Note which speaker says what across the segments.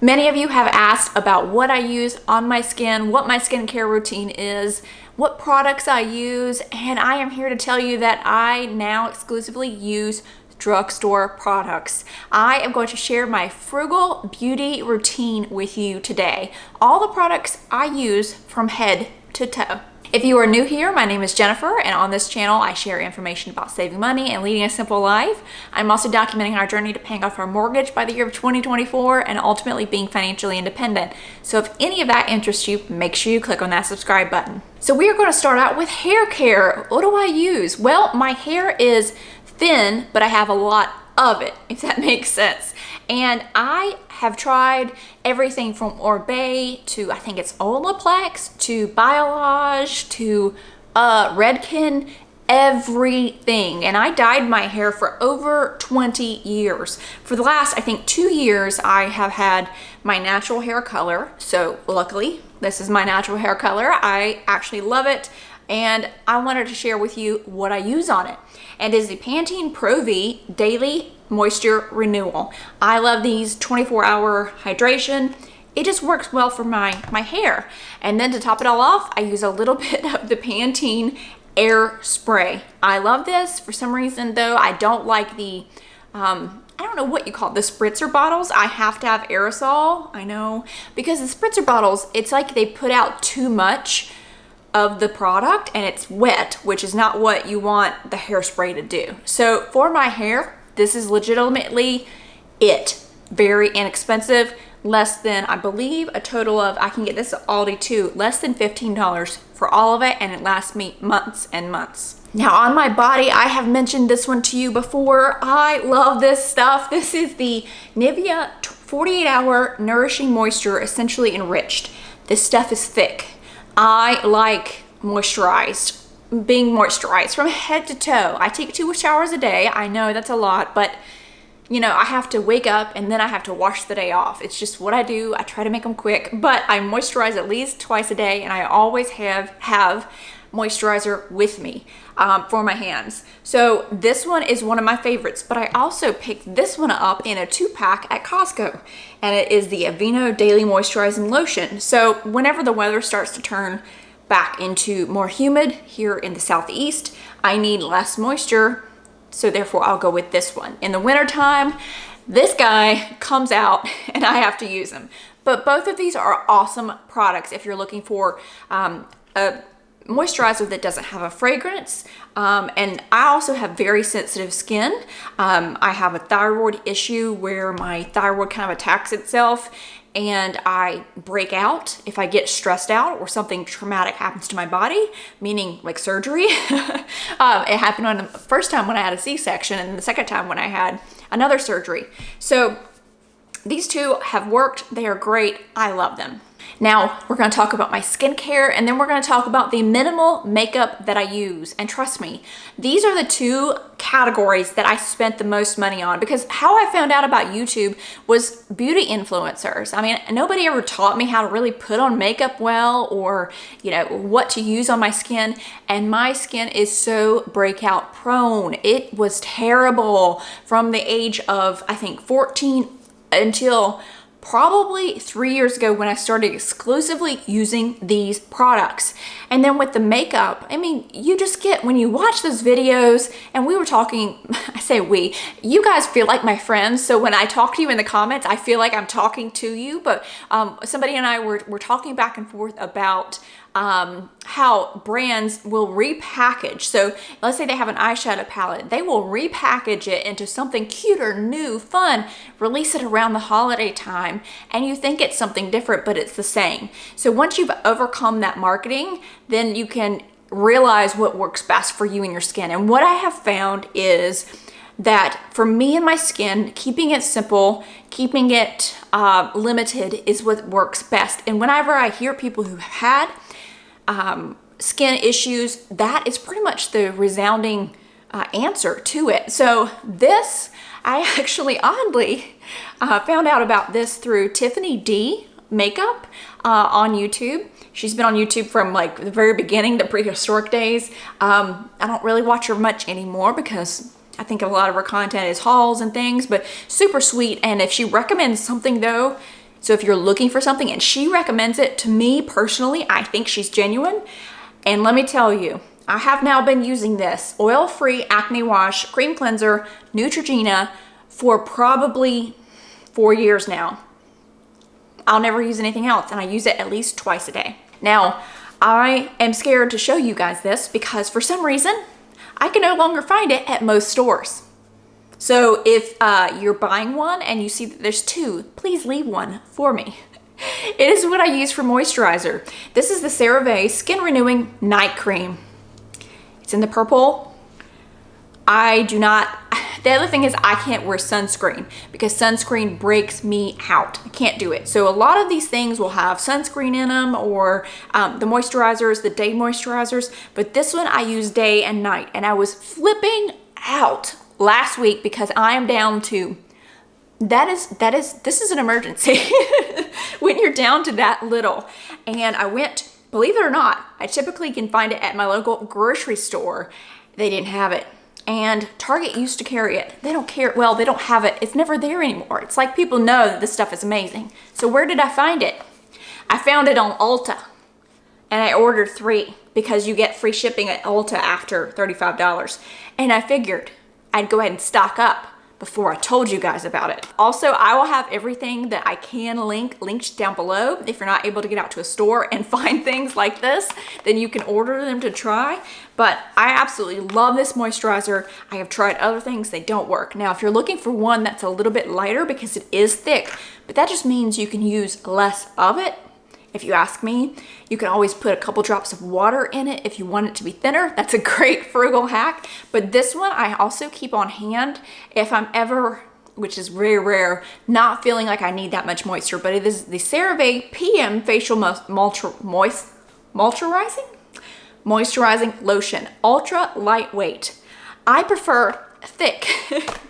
Speaker 1: Many of you have asked about what I use on my skin, what my skincare routine is, what products I use, and I am here to tell you that I now exclusively use drugstore products. I am going to share my frugal beauty routine with you today. All the products I use from head to toe. If you are new here, my name is Jennifer, and on this channel I share information about saving money and leading a simple life. I'm also documenting our journey to paying off our mortgage by the year of 2024 and ultimately being financially independent. So if any of that interests you, make sure you click on that subscribe button. So we are going to start out with hair care. What do I use? Well, my hair is thin, but I have a lot of it, if that makes sense. And I have tried everything from Oribe to, I think it's Olaplex, to Biolage, to Redken, everything. And I dyed my hair for over 20 years. For the last, I think, 2 years, I have had my natural hair color. So luckily, this is my natural hair color. I actually love it. And I wanted to share with you what I use on it. And it is the Pantene Pro V Daily Moisture Renewal. I love these 24-hour hydration. It just works well for my hair. And then to top it all off, I use a little bit of the Pantene Air Spray. I love this. For some reason though, I don't like the, I don't know what you call it, the spritzer bottles. I have to have aerosol, I know. Because the spritzer bottles, it's like they put out too much of the product and it's wet, which is not what you want the hairspray to do. So for my hair, this is legitimately it. Very inexpensive, less than, I believe, a total of, I can get this at Aldi too, less than $15 for all of it, and it lasts me months and months. Now on my body, I have mentioned this one to you before. I love this stuff. This is the Nivea 48-Hour Nourishing Moisture Essentially Enriched. This stuff is thick. I like moisturized, being moisturized from head to toe. I take 2 showers a day. I know that's a lot, but you know, I have to wake up and then I have to wash the day off. It's just what I do. I try to make them quick, but I moisturize at least twice a day, and I always have moisturizer with me for my hands. So this one is one of my favorites, but I also picked this one up in a 2-pack at Costco, and it is the Aveeno Daily Moisturizing Lotion. So whenever the weather starts to turn back into more humid here in the southeast, I need less moisture, so therefore I'll go with this one. In the wintertime, this guy comes out and I have to use him. But both of these are awesome products if you're looking for a moisturizer that doesn't have a fragrance. And I also have very sensitive skin. I have a thyroid issue where my thyroid kind of attacks itself, and I break out if I get stressed out or something traumatic happens to my body, meaning like surgery. It happened on the first time when I had a C-section, and the second time when I had another surgery. So these two have worked. They are great. I love them. Now we're going to talk about my skincare, and then we're going to talk about the minimal makeup that I use. And trust me, these are the 2 categories that I spent the most money on, because how I found out about YouTube was beauty influencers. I mean, nobody ever taught me how to really put on makeup well, or you know, what to use on my skin. And my skin is so breakout prone. It was terrible from the age of, I think, 14 until probably 3 years ago when I started exclusively using these products. And then with the makeup, I mean, you just get, when you watch those videos, and we were talking, I say we, you guys feel like my friends. So when I talk to you in the comments, I feel like I'm talking to you, but somebody and I were talking back and forth about how brands will repackage. So let's say they have an eyeshadow palette. They will repackage it into something cuter, new, fun, release it around the holiday time, and you think it's something different, but it's the same. So once you've overcome that marketing, then you can realize what works best for you and your skin. And what I have found is that for me and my skin, keeping it simple, keeping it limited is what works best. And whenever I hear people who have had skin issues, that is pretty much the resounding answer to it. So this, I actually oddly found out about this through Tiffany D makeup on YouTube. She's been on YouTube from like the very beginning, the prehistoric days. I don't really watch her much anymore because I think a lot of her content is hauls and things, but super sweet. And if she recommends something though, So if you're looking for something and she recommends it, to me personally, I think she's genuine. And let me tell you, I have now been using this oil-free acne wash cream cleanser, Neutrogena, for probably 4 years now. I'll never use anything else, and I use it at least twice a day. Now, I am scared to show you guys this because for some reason, I can no longer find it at most stores. So if you're buying one and you see that there's two, please leave one for me. It is what I use for moisturizer. This is the CeraVe Skin Renewing Night Cream. It's in the purple. The other thing is I can't wear sunscreen because sunscreen breaks me out. I can't do it. So a lot of these things will have sunscreen in them, or the moisturizers, the day moisturizers, but this one I use day and night, and I was flipping out last week because I am down to, this is an emergency when you're down to that little. And I went, believe it or not, I typically can find it at my local grocery store. They didn't have it. And Target used to carry it. They don't care, well, they don't have it. It's never there anymore. It's like people know that this stuff is amazing. So where did I find it? I found it on Ulta. And I ordered 3 because you get free shipping at Ulta after $35. And I figured I'd go ahead and stock up before I told you guys about it. Also, I will have everything that I can linked down below. If you're not able to get out to a store and find things like this, then you can order them to try. But I absolutely love this moisturizer. I have tried other things, they don't work. Now, if you're looking for one that's a little bit lighter because it is thick, but that just means you can use less of it. If you ask me, you can always put a couple drops of water in it if you want it to be thinner. That's a great frugal hack. But this one I also keep on hand if I'm ever, which is very rare, not feeling like I need that much moisture. But it is the CeraVe PM Facial Moisturizing Lotion. Ultra lightweight. I prefer thick,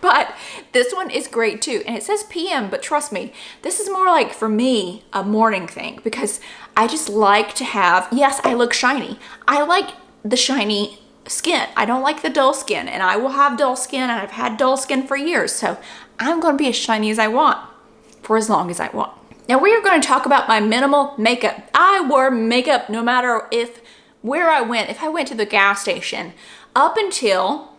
Speaker 1: but this one is great too. And it says PM, but trust me, this is more like, for me, a morning thing because I just like to have, yes, I look shiny. I like the shiny skin. I don't like the dull skin, and I will have dull skin, and I've had dull skin for years. So I'm going to be as shiny as I want for as long as I want. Now we are going to talk about my minimal makeup. I wore makeup no matter where I went. If I went to the gas station, up until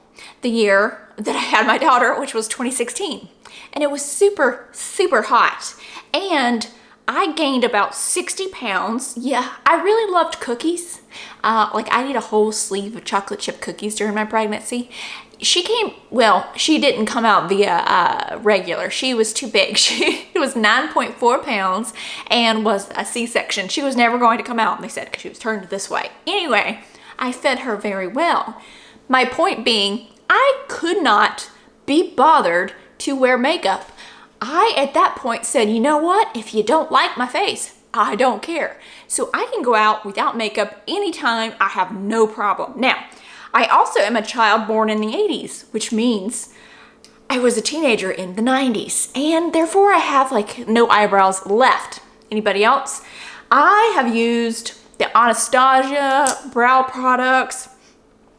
Speaker 1: the year that I had my daughter, which was 2016. And it was super, super hot. And I gained about 60 pounds. Yeah, I really loved cookies. Like I ate a whole sleeve of chocolate chip cookies during my pregnancy. She didn't come out via regular. She was too big. She was 9.4 pounds and was a C-section. She was never going to come out, they said, because she was turned this way. Anyway, I fed her very well. My point being, I could not be bothered to wear makeup. I, at that point, said, you know what? If you don't like my face, I don't care. So I can go out without makeup anytime. I have no problem. Now, I also am a child born in the 80s, which means I was a teenager in the 90s. And therefore, I have like no eyebrows left. Anybody else? I have used the Anastasia brow products,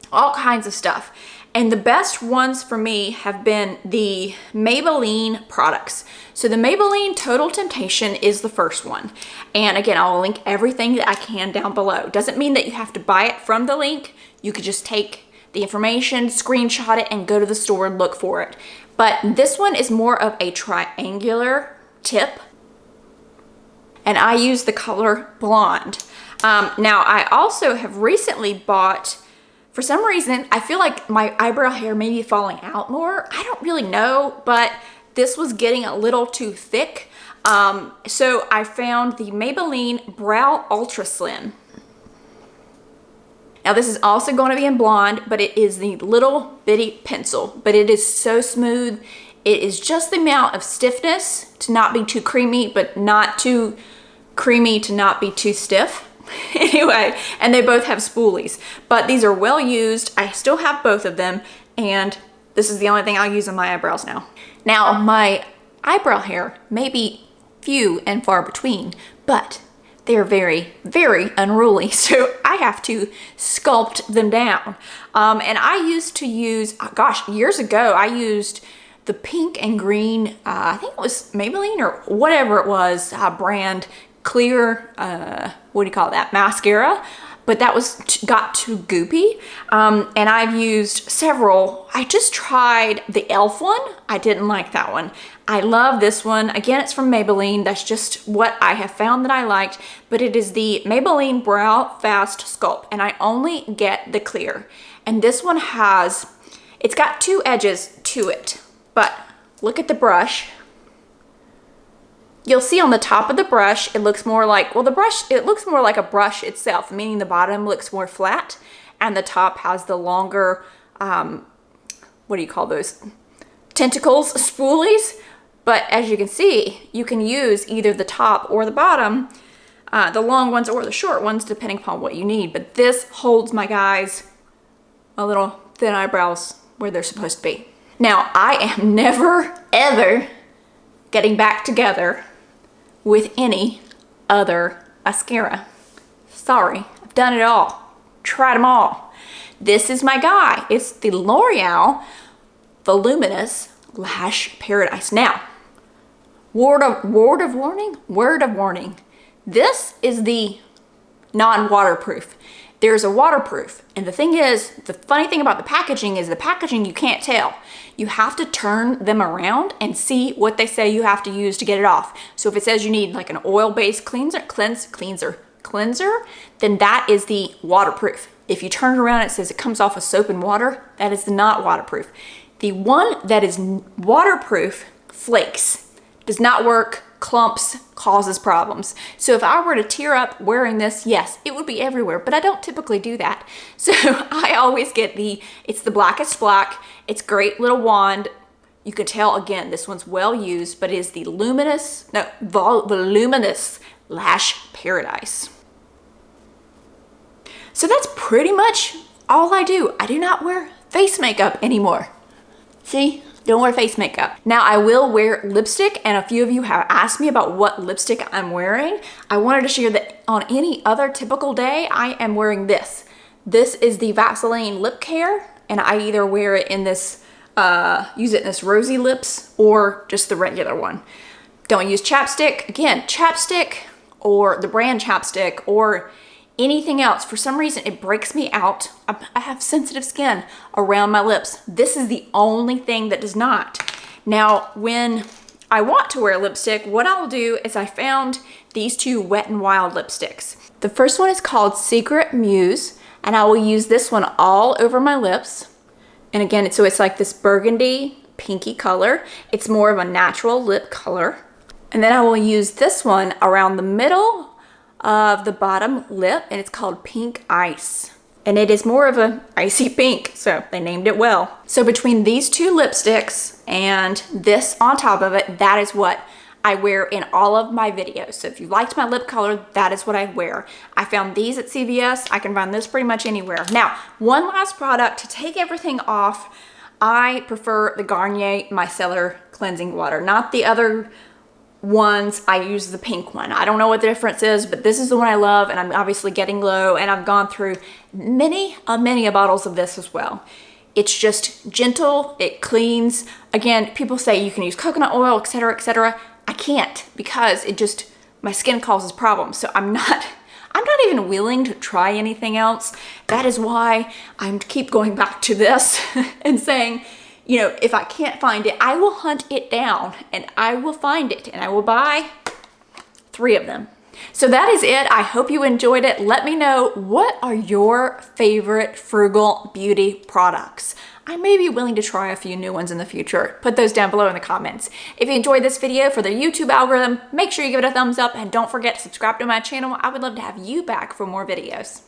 Speaker 1: all kinds of stuff. And the best ones for me have been the Maybelline products. So the Maybelline Total Temptation is the first one. And again, I'll link everything that I can down below. Doesn't mean that you have to buy it from the link. You could just take the information, screenshot it, and go to the store and look for it. But this one is more of a triangular tip. And I use the color Blonde. Now, I also have recently bought, for some reason, I feel like my eyebrow hair may be falling out more. I don't really know, but this was getting a little too thick. So I found the Maybelline Brow Ultra Slim. Now this is also going to be in blonde, but it is the little bitty pencil, but it is so smooth. It is just the amount of stiffness to not be too creamy, but not too creamy to not be too stiff. Anyway, and they both have spoolies, but these are well used. I still have both of them, and this is the only thing I'll use on my eyebrows now. Now, my eyebrow hair may be few and far between, but they're very, very unruly, so I have to sculpt them down. And I used to use, gosh, years ago, I used the pink and green, I think it was Maybelline or whatever it was, brand clear, what do you call that, mascara. But that got too goopy. And I've used several. I just tried the e.l.f. one. I didn't like that one. I love this one. Again, it's from Maybelline. That's just what I have found that I liked. But it is the Maybelline Brow Fast Sculpt. And I only get the clear. And this one it's got 2 edges to it. But look at the brush. You'll see on the top of the brush, it looks more like, well, it looks more like a brush itself, meaning the bottom looks more flat and the top has the longer, what do you call those? Tentacles, spoolies. But as you can see, you can use either the top or the bottom, the long ones or the short ones, depending upon what you need. But this holds my guys a little thin eyebrows where they're supposed to be. Now, I am never, ever getting back together with any other mascara. Sorry, I've done it all. Tried them all. This is my guy. It's the L'Oreal Voluminous Lash Paradise. Now, word of warning. This is the non-waterproof. There's a waterproof. And the thing is, the funny thing about the packaging is the packaging you can't tell. You have to turn them around and see what they say you have to use to get it off. So if it says you need like an oil-based cleanser, then that is the waterproof. If you turn it around and it says it comes off with soap and water, that is not waterproof. The one that is waterproof flakes, does not work, clumps, causes problems. So if I were to tear up wearing this, yes, it would be everywhere, but I don't typically do that. So I always get it's the blackest black. It's great little wand. You can tell, again, this one's well used, but it is the Voluminous Lash Paradise. So that's pretty much all I do. I do not wear face makeup anymore. See? Don't wear face makeup. Now I will wear lipstick, and a few of you have asked me about what lipstick I'm wearing. I wanted to share that on any other typical day, I am wearing this. This is the Vaseline Lip Care, and I either wear it in this, use it in this Rosy Lips or just the regular one. Don't use chapstick. Again, chapstick or the brand chapstick or anything else. For some reason, it breaks me out. I have sensitive skin around my lips. This is the only thing that does not. Now, when I want to wear lipstick, what I'll do is I found these 2 Wet n Wild lipsticks. The first one is called Secret Muse, and I will use this one all over my lips. And again, so it's like this burgundy, pinky color. It's more of a natural lip color. And then I will use this one around the middle of the bottom lip, and it's called Pink Ice. And it is more of a icy pink, so they named it well. So between these 2 lipsticks and this on top of it, that is what I wear in all of my videos. So if you liked my lip color, that is what I wear. I found these at CVS. I can find this pretty much anywhere. Now, one last product to take everything off. I prefer the Garnier Micellar Cleansing Water, not the other ones. I use the pink one. I don't know what the difference is, but this is the one I love, and I'm obviously getting low, and I've gone through many bottles of this as well. It's just gentle, it cleans. Again, people say you can use coconut oil, etc., etc. I can't, because my skin causes problems. So I'm not even willing to try anything else. That is why I keep going back to this and saying, you know, if I can't find it, I will hunt it down and I will find it and I will buy 3 of them. So that is it. I hope you enjoyed it. Let me know, what are your favorite Frugal beauty products? I may be willing to try a few new ones in the future. Put those down below in the comments. If you enjoyed this video for the YouTube algorithm, make sure you give it a thumbs up and don't forget to subscribe to my channel. I would love to have you back for more videos.